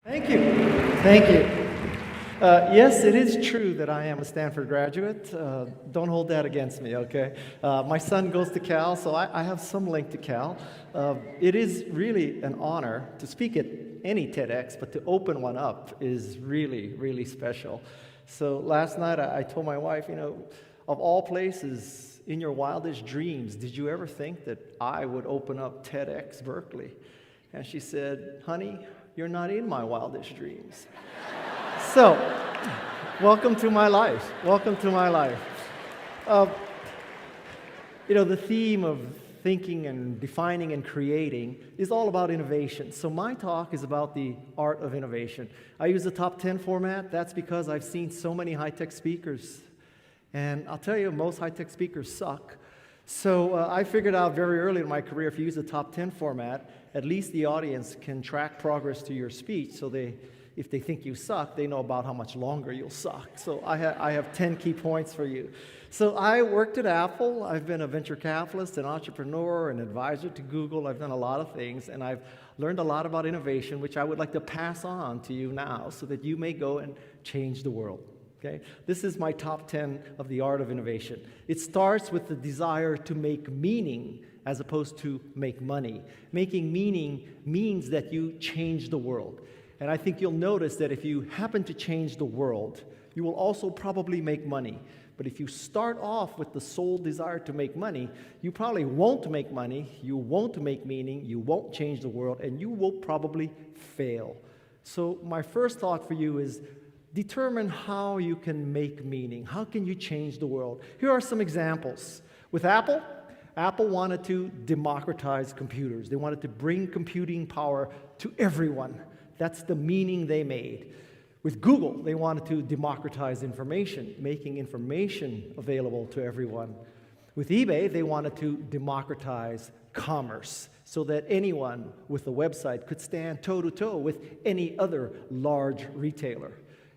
Thank you. Thank you. Yes, it is true that I am a Stanford graduate. Don't hold that against me, okay? My son goes to Cal, so I have some link to Cal. It is really an honor to speak at any TEDx, but to open one up is really, really special. So last night I told my wife, of all places, in your wildest dreams, did you ever think that I would open up TEDxBerkeley? And she said, honey, you're not in my wildest dreams. So, welcome to my life. Welcome to my life. The theme of thinking and defining and creating is all about innovation. So my talk is about the art of innovation. I use the top 10 format. That's because I've seen so many high-tech speakers. And I'll tell you, most high-tech speakers suck. So I figured out very early in my career, if you use the top 10 format, at least the audience can track progress to your speech, so if they think you suck, they know about how much longer you'll suck. So I have 10 key points for you. So I worked at Apple. I've been a venture capitalist, an entrepreneur, an advisor to Google. I've done a lot of things, and I've learned a lot about innovation, which I would like to pass on to you now so that you may go and change the world. Okay? This is my top 10 of the art of innovation. It starts with the desire to make meaning as opposed to make money. Making meaning means that you change the world. And I think you'll notice that if you happen to change the world, you will also probably make money. But if you start off with the sole desire to make money, you probably won't make money, you won't make meaning, you won't change the world, and you will probably fail. So my first thought for you is determine how you can make meaning. How can you change the world? Here are some examples. With Apple wanted to democratize computers. They wanted to bring computing power to everyone. That's the meaning they made. With Google, they wanted to democratize information, making information available to everyone. With eBay, they wanted to democratize commerce so that anyone with a website could stand toe-to-toe with any other large retailer.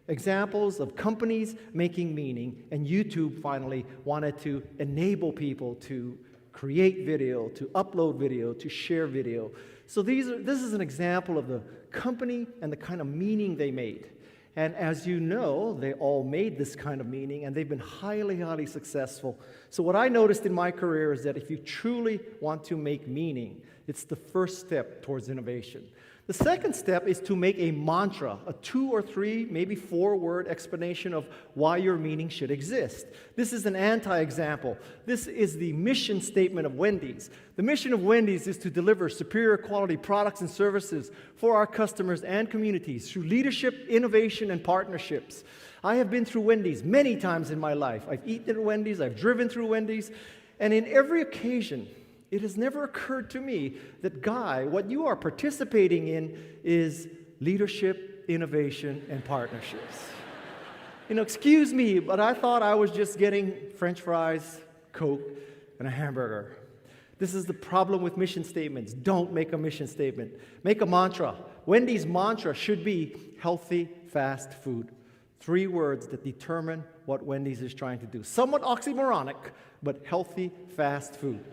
Examples of companies making meaning, and YouTube finally wanted to enable people to create video, to upload video, to share video. So this is an example of the company and the kind of meaning they made. And as you know, they all made this kind of meaning, and they've been highly, highly successful. So what I noticed in my career is that if you truly want to make meaning, it's the first step towards innovation. The second step is to make a mantra, a 2 or 3, maybe 4-word explanation of why your meaning should exist. This is an anti-example. This is the mission statement of Wendy's. The mission of Wendy's is to deliver superior quality products and services for our customers and communities through leadership, innovation, and partnerships. I have been through Wendy's many times in my life. I've eaten at Wendy's, I've driven through Wendy's, and in every occasion, it has never occurred to me that, Guy, what you are participating in is leadership, innovation, and partnerships. Excuse me, but I thought I was just getting French fries, Coke, and a hamburger. This is the problem with mission statements. Don't make a mission statement. Make a mantra. Wendy's mantra should be healthy, fast food. 3 words that determine what Wendy's is trying to do. Somewhat oxymoronic, but healthy, fast food.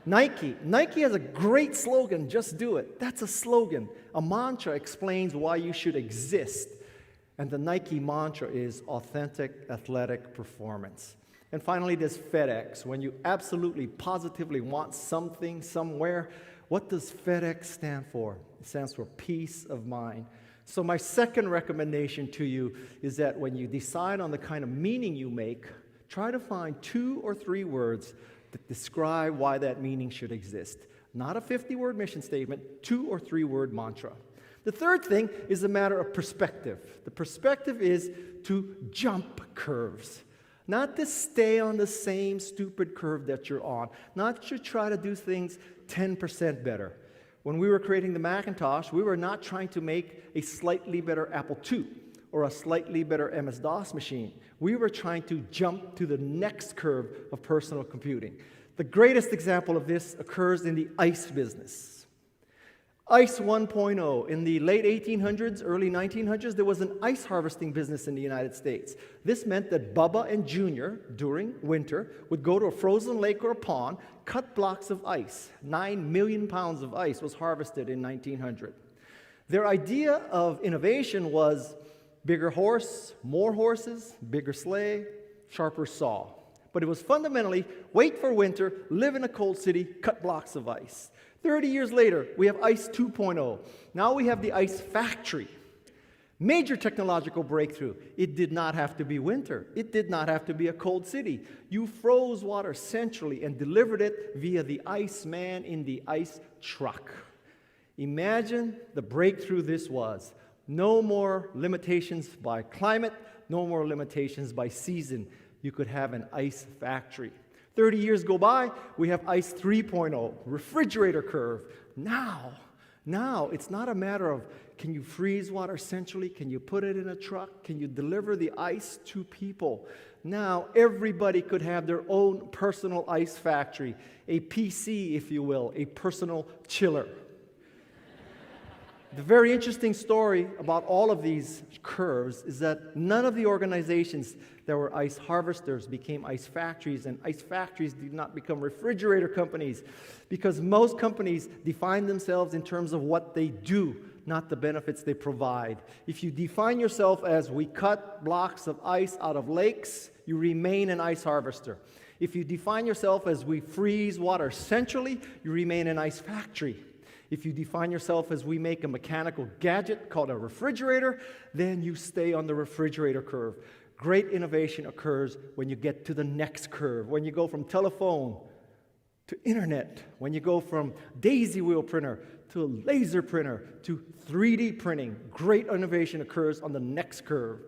Nike has a great slogan, just do it. That's a slogan. A mantra explains why you should exist. And the Nike mantra is authentic athletic performance. And finally, there's FedEx. When you absolutely, positively want something somewhere, what does FedEx stand for? It stands for peace of mind. So my second recommendation to you is that when you decide on the kind of meaning you make, try to find 2 or 3 words that describe why that meaning should exist. Not a 50-word mission statement, 2 or 3-word mantra. The third thing is a matter of perspective. The perspective is to jump curves. Not to stay on the same stupid curve that you're on. Not to try to do things 10% better. When we were creating the Macintosh, we were not trying to make a slightly better Apple II or a slightly better MS-DOS machine. We were trying to jump to the next curve of personal computing. The greatest example of this occurs in the ice business. Ice 1.0. In the late 1800s, early 1900s, there was an ice harvesting business in the United States. This meant that Bubba and Junior, during winter, would go to a frozen lake or a pond, cut blocks of ice. 9 million pounds of ice was harvested in 1900. Their idea of innovation was bigger horse, more horses, bigger sleigh, sharper saw. But it was fundamentally wait for winter, live in a cold city, cut blocks of ice. 30 years later, we have Ice 2.0. Now we have the ice factory. Major technological breakthrough. It did not have to be winter. It did not have to be a cold city. You froze water centrally and delivered it via the Iceman in the ice truck. Imagine the breakthrough this was. No more limitations by climate, no more limitations by season. You could have an ice factory. 30 years go by, we have Ice 3.0, refrigerator curve. Now, it's not a matter of can you freeze water centrally? Can you put it in a truck? Can you deliver the ice to people? Now, everybody could have their own personal ice factory, a PC, if you will, a personal chiller. The very interesting story about all of these curves is that none of the organizations that were ice harvesters became ice factories, and ice factories did not become refrigerator companies, because most companies define themselves in terms of what they do, not the benefits they provide. If you define yourself as we cut blocks of ice out of lakes, you remain an ice harvester. If you define yourself as we freeze water centrally, you remain an ice factory. If you define yourself as we make a mechanical gadget called a refrigerator, then you stay on the refrigerator curve. Great innovation occurs when you get to the next curve, when you go from telephone to internet, when you go from daisy wheel printer to a laser printer to 3D printing. Great innovation occurs on the next curve.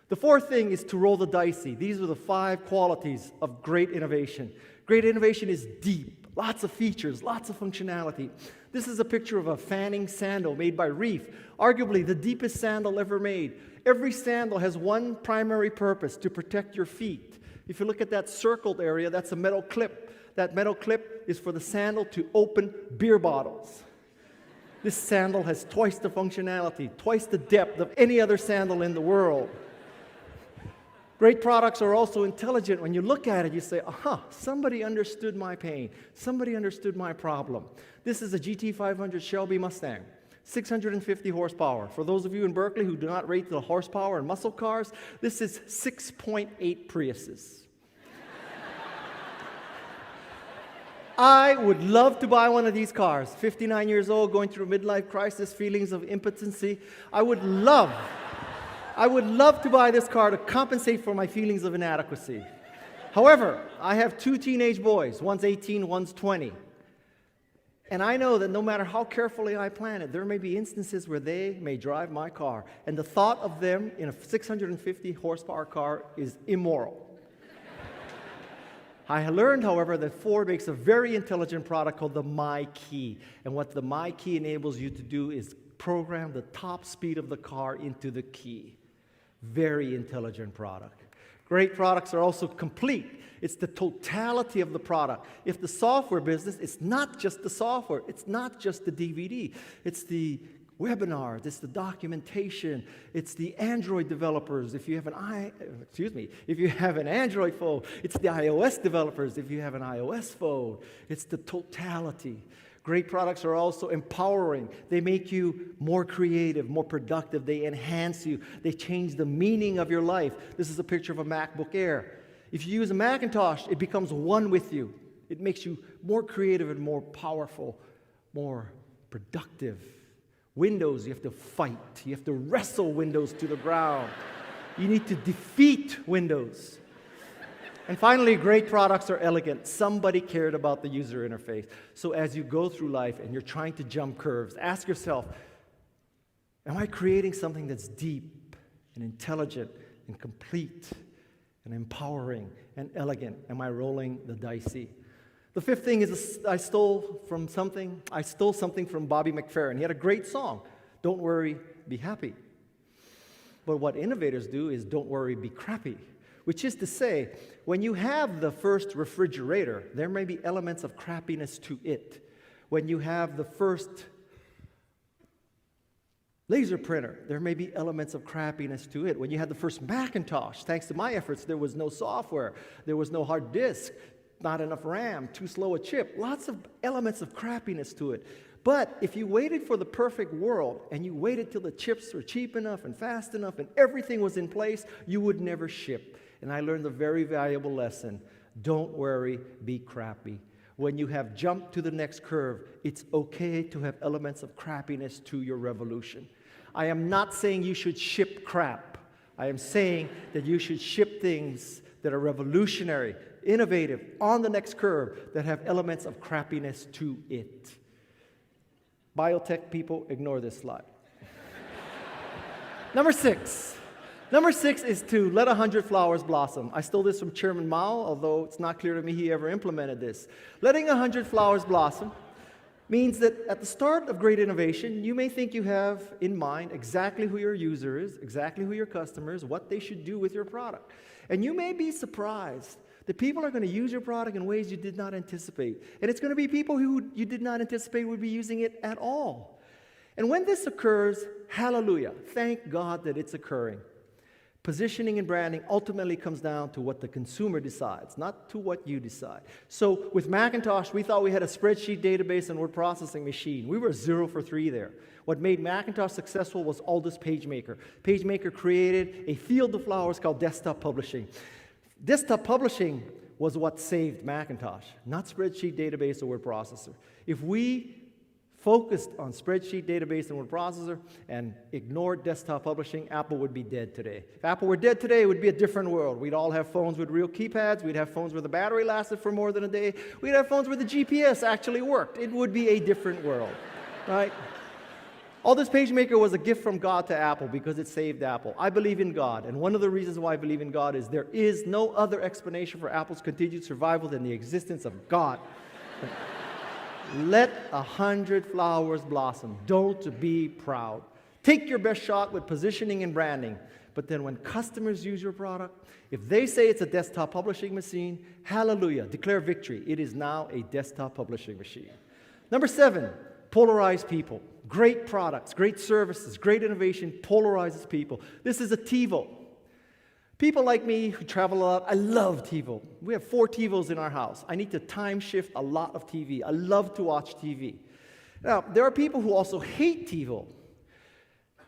The fourth thing is to roll the dice. These are the 5 qualities of great innovation. Great innovation is deep, lots of features, lots of functionality. This is a picture of a fanning sandal made by Reef, arguably the deepest sandal ever made. Every sandal has one primary purpose, to protect your feet. If you look at that circled area, that's a metal clip. That metal clip is for the sandal to open beer bottles. This sandal has twice the functionality, twice the depth of any other sandal in the world. Great products are also intelligent. When you look at it, you say, aha, somebody understood my pain. Somebody understood my problem. This is a GT500 Shelby Mustang, 650 horsepower. For those of you in Berkeley who do not rate the horsepower in muscle cars, this is 6.8 Priuses. I would love to buy one of these cars. 59 years old, going through a midlife crisis, feelings of impotency. I would love to buy this car to compensate for my feelings of inadequacy. However, I have 2 teenage boys. One's 18, one's 20. And I know that no matter how carefully I plan it, there may be instances where they may drive my car. And the thought of them in a 650 horsepower car is immoral. I learned, however, that Ford makes a very intelligent product called the My Key. And what the My Key enables you to do is program the top speed of the car into the key. Very intelligent product. Great products are also complete. It's the totality of the product. If the software business, it's not just the software. It's not just the DVD. It's the webinars. It's the documentation. It's the Android developers. If you have if you have an Android phone, it's the iOS developers. If you have an iOS phone, it's the totality. Great products are also empowering. They make you more creative, more productive. They enhance you. They change the meaning of your life. This is a picture of a MacBook Air. If you use a Macintosh, it becomes one with you. It makes you more creative and more powerful, more productive. Windows, you have to fight. You have to wrestle Windows to the ground. You need to defeat Windows. And finally, great products are elegant. Somebody cared about the user interface. So as you go through life and you're trying to jump curves, ask yourself, am I creating something that's deep and intelligent and complete and empowering and elegant? Am I rolling the dicey? The fifth thing is I stole something from Bobby McFerrin. He had a great song, Don't Worry, Be Happy. But what innovators do is don't worry, be crappy. Which is to say, when you have the first refrigerator, there may be elements of crappiness to it. When you have the first laser printer, there may be elements of crappiness to it. When you had the first Macintosh, thanks to my efforts, there was no software, there was no hard disk, not enough RAM, too slow a chip, lots of elements of crappiness to it. But if you waited for the perfect world and you waited till the chips were cheap enough and fast enough and everything was in place, you would never ship. And I learned a very valuable lesson. Don't worry, be crappy. When you have jumped to the next curve, it's okay to have elements of crappiness to your revolution. I am not saying you should ship crap. I am saying that you should ship things that are revolutionary, innovative, on the next curve, that have elements of crappiness to it. Biotech people, ignore this slide. Number six. Number 6 is to let 100 flowers blossom. I stole this from Chairman Mao, although it's not clear to me he ever implemented this. Letting 100 flowers blossom means that at the start of great innovation, you may think you have in mind exactly who your user is, exactly who your customer is, what they should do with your product. And you may be surprised that people are going to use your product in ways you did not anticipate. And it's going to be people who you did not anticipate would be using it at all. And when this occurs, hallelujah, thank God that it's occurring. Positioning and branding ultimately comes down to what the consumer decides, not to what you decide. So with Macintosh, we thought we had a spreadsheet database and word processing machine. We were 0 for 3 there. What made Macintosh successful was Aldous PageMaker. PageMaker created a field of flowers called desktop publishing. Desktop publishing was what saved Macintosh, not spreadsheet database or word processor. If we focused on spreadsheet database and word processor and ignored desktop publishing, Apple would be dead today. If Apple were dead today, it would be a different world. We'd all have phones with real keypads. We'd have phones where the battery lasted for more than a day. We'd have phones where the GPS actually worked. It would be a different world, right? Aldous PageMaker was a gift from God to Apple because it saved Apple. I believe in God, and one of the reasons why I believe in God is there is no other explanation for Apple's continued survival than the existence of God. Let 100 flowers blossom. Don't be proud. Take your best shot with positioning and branding. But then when customers use your product, if they say it's a desktop publishing machine, hallelujah, declare victory. It is now a desktop publishing machine. Number 7, polarize people. Great products, great services, great innovation polarizes people. This is a TiVo. People like me who travel a lot, I love TiVo. We have 4 TiVos in our house. I need to time shift a lot of TV. I love to watch TV. Now, there are people who also hate TiVo.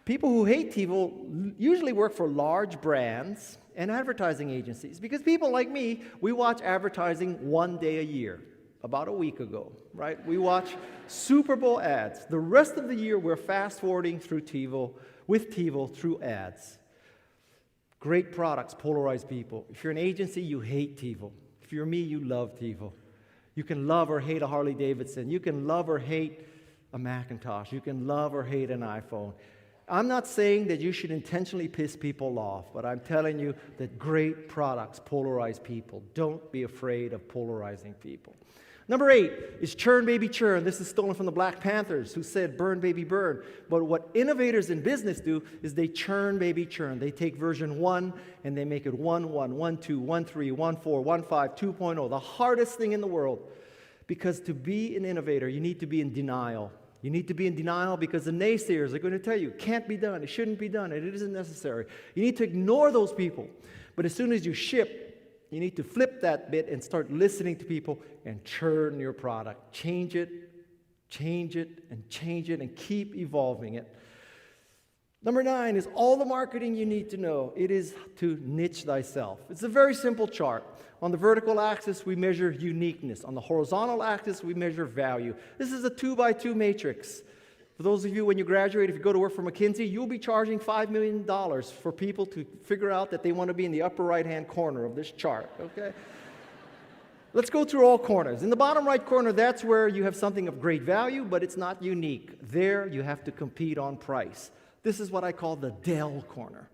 People who hate TiVo usually work for large brands and advertising agencies because people like me, we watch advertising 1 day a year, about a week ago, right? We watch Super Bowl ads. The rest of the year, we're fast-forwarding through TiVo, with TiVo through ads. Great products polarize people. If you're an agency, you hate TiVo. If you're me, you love TiVo. You can love or hate a Harley Davidson. You can love or hate a Macintosh. You can love or hate an iPhone. I'm not saying that you should intentionally piss people off, but I'm telling you that great products polarize people. Don't be afraid of polarizing people. Number 8 is churn, baby, churn. This is stolen from the Black Panthers, who said burn, baby, burn. But what innovators in business do is they churn, baby, churn. They take version 1 and they make it 1.1, 1.2, 1.3, 1.4, 1.5, 2.0, the hardest thing in the world. Because to be an innovator, you need to be in denial. You need to be in denial because the naysayers are going to tell you it can't be done, it shouldn't be done, and it isn't necessary. You need to ignore those people. But as soon as you ship, you need to flip that bit and start listening to people and churn your product. Change it, and keep evolving it. Number 9 is all the marketing you need to know. It is to niche thyself. It's a very simple chart. On the vertical axis, we measure uniqueness. On the horizontal axis, we measure value. This is a 2x2 matrix. For those of you, when you graduate, if you go to work for McKinsey, you'll be charging $5 million for people to figure out that they want to be in the upper right-hand corner of this chart, okay? Let's go through all corners. In the bottom right corner, that's where you have something of great value, but it's not unique. There, you have to compete on price. This is what I call the Dell corner.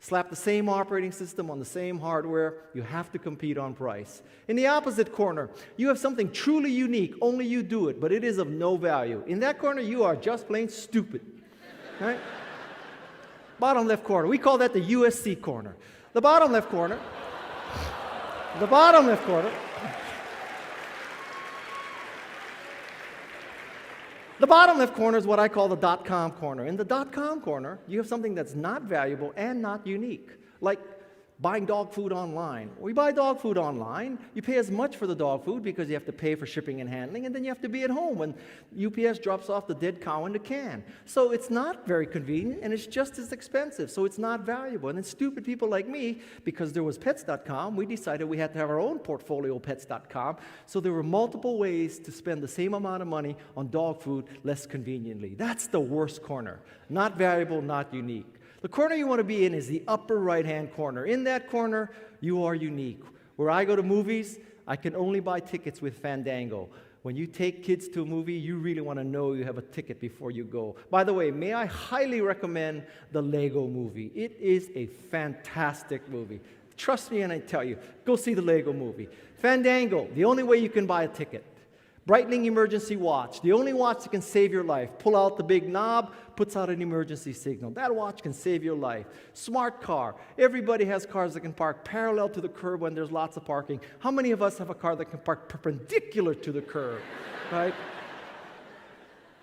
Slap the same operating system on the same hardware, you have to compete on price. In the opposite corner, you have something truly unique, only you do it, but it is of no value. In that corner, you are just plain stupid, right? Bottom left corner, we call that the USC corner. The bottom left corner, the bottom left corner, the bottom left corner is what I call the .com corner. In the .com corner, you have something that's not valuable and not unique, like buying dog food online. We buy dog food online. You pay as much for the dog food because you have to pay for shipping and handling, and then you have to be at home when UPS drops off the dead cow in the can. So it's not very convenient, and it's just as expensive, so it's not valuable. And then stupid people like me, because there was Pets.com, we decided we had to have our own portfolio, Pets.com, so there were multiple ways to spend the same amount of money on dog food less conveniently. That's the worst corner. Not valuable, not unique. The corner you want to be in is the upper right-hand corner. In that corner, you are unique. Where I go to movies, I can only buy tickets with Fandango. When you take kids to a movie, you really want to know you have a ticket before you go. By the way, may I highly recommend the Lego movie. It is a fantastic movie. Trust me when I tell you, go see the Lego movie. Fandango, the only way you can buy a ticket. Breitling emergency watch, the only watch that can save your life. Pull out the big knob, puts out an emergency signal. That watch can save your life. Smart car, everybody has cars that can park parallel to the curb when there's lots of parking. How many of us have a car that can park perpendicular to the curb, right?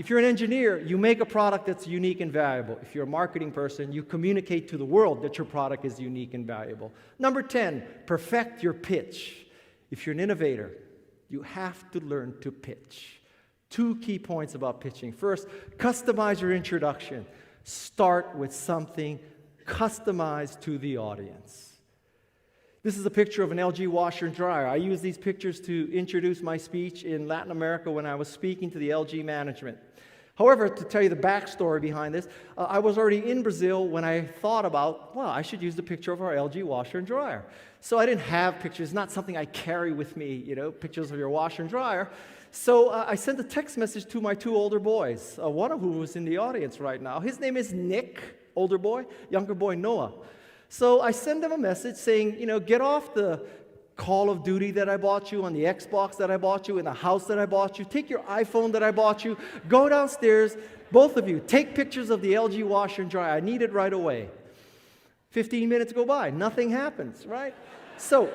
If you're an engineer, you make a product that's unique and valuable. If you're a marketing person, you communicate to the world that your product is unique and valuable. Number 10, perfect your pitch. If you're an innovator, you have to learn to pitch. 2 key points about pitching. First, customize your introduction. Start with something customized to the audience. This is a picture of an LG washer and dryer. I use these pictures to introduce my speech in Latin America when I was speaking to the LG management. However, to tell you the backstory behind this, I was already in Brazil when I thought about, well, I should use the picture of our LG washer and dryer. So I didn't have pictures, not something I carry with me, pictures of your washer and dryer. So I sent a text message to my 2 older boys, one of whom was in the audience right now. His name is Nick, older boy, younger boy Noah. So I send them a message saying, get off the Call of Duty that I bought you, on the Xbox that I bought you, in the house that I bought you. Take your iPhone that I bought you. Go downstairs, both of you. Take pictures of the LG washer and dryer. I need it right away. 15 minutes go by. Nothing happens, right? So,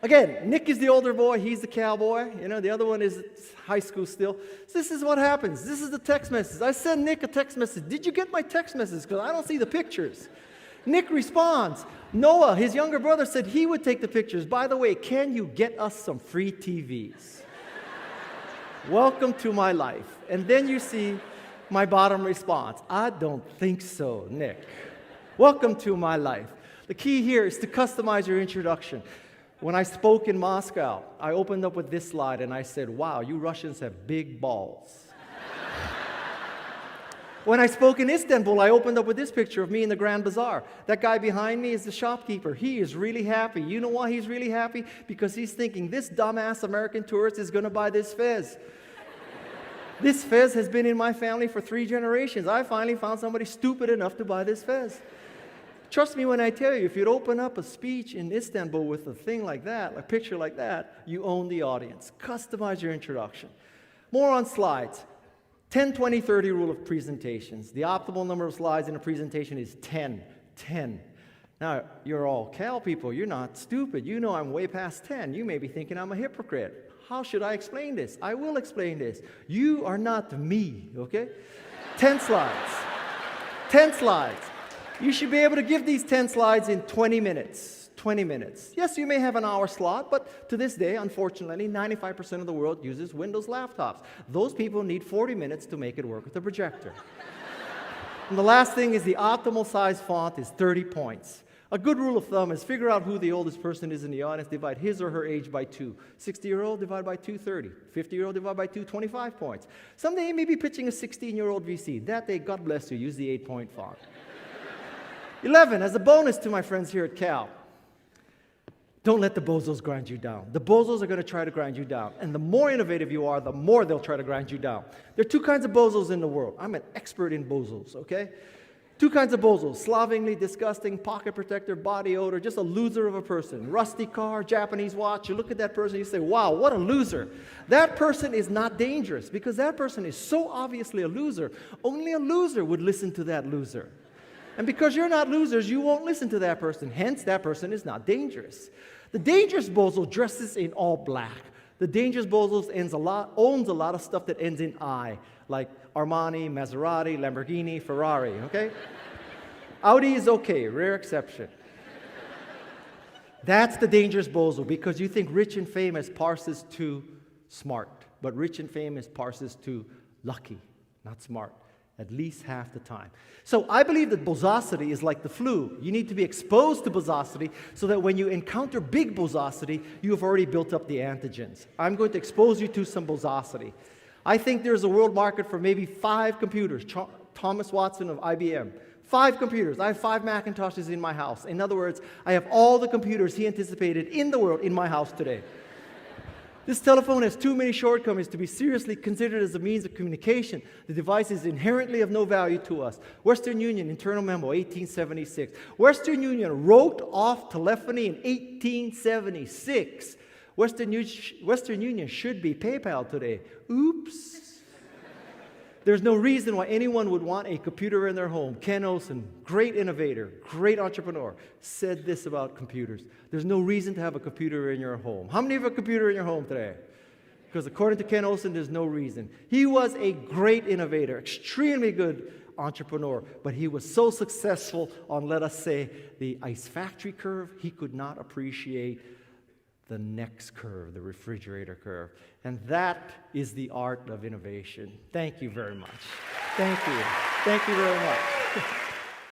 again, Nick is the older boy. He's the cowboy. The other one is high school still. So this is what happens. This is the text message. I send Nick a text message. Did you get my text message? Because I don't see the pictures. Nick responds. Noah, his younger brother, said he would take the pictures. By the way, can you get us some free TVs? Welcome to my life. And then you see my bottom response. I don't think so, Nick. Welcome to my life. The key here is to customize your introduction. When I spoke in Moscow, I opened up with this slide and I said, wow, you Russians have big balls. When I spoke in Istanbul, I opened up with this picture of me in the Grand Bazaar. That guy behind me is the shopkeeper. He is really happy. You know why he's really happy? Because he's thinking, this dumbass American tourist is going to buy this fez. This fez has been in my family for 3 generations. I finally found somebody stupid enough to buy this fez. Trust me when I tell you, if you'd open up a speech in Istanbul with a thing like that, a picture like that, you own the audience. Customize your introduction. More on slides. 10, 20, 30 rule of presentations. The optimal number of slides in a presentation is 10. 10. Now, you're all Cal people. You're not stupid. You know I'm way past 10. You may be thinking I'm a hypocrite. How should I explain this? I will explain this. You are not me, okay? 10 slides. 10 slides. You should be able to give these 10 slides in 20 minutes. 20 minutes. Yes, you may have an hour slot, but to this day, unfortunately, 95% of the world uses Windows laptops. Those people need 40 minutes to make it work with the projector. And the last thing is the optimal size font is 30 points. A good rule of thumb is figure out who the oldest person is in the audience, divide his or her age by 2. 60-year-old divided by 2, 30. 50-year-old divided by 2, 25 points. Someday you may be pitching a 16-year-old VC. That day, God bless you, use the 8-point font. 11, as a bonus to my friends here at Cal. Don't let the bozos grind you down. The bozos are going to try to grind you down. And the more innovative you are, the more they'll try to grind you down. There are 2 kinds of bozos in the world. I'm an expert in bozos, okay? 2 kinds of bozos. Slovenly, disgusting, pocket protector, body odor, just a loser of a person. Rusty car, Japanese watch. You look at that person, you say, wow, what a loser. That person is not dangerous because that person is so obviously a loser. Only a loser would listen to that loser. And because you're not losers, you won't listen to that person. Hence, that person is not dangerous. The dangerous bozo dresses in all black. The dangerous bozo owns a lot of stuff that ends in I, like Armani, Maserati, Lamborghini, Ferrari, okay? Audi is okay, rare exception. That's the dangerous bozo, because you think rich and famous parses to smart, but rich and famous parses to lucky, not smart, at least half the time. So I believe that bozosity is like the flu. You need to be exposed to bozosity so that when you encounter big bozosity, you have already built up the antigens. I'm going to expose you to some bozosity. I think there's a world market for maybe 5 computers. Thomas Watson of IBM. 5 computers. I have 5 Macintoshes in my house. In other words, I have all the computers he anticipated in the world in my house today. This telephone has too many shortcomings to be seriously considered as a means of communication. The device is inherently of no value to us. Western Union, internal memo, 1876. Western Union wrote off telephony in 1876. Western Union should be PayPal today. Oops. There's no reason why anyone would want a computer in their home. Ken Olsen, great innovator, great entrepreneur, said this about computers. There's no reason to have a computer in your home. How many have a computer in your home today? Because according to Ken Olsen, there's no reason. He was a great innovator, extremely good entrepreneur, but he was so successful on, let us say, the ice factory curve, he could not appreciate the next curve, the refrigerator curve. And that is the art of innovation. Thank you very much. Thank you. Thank you very much.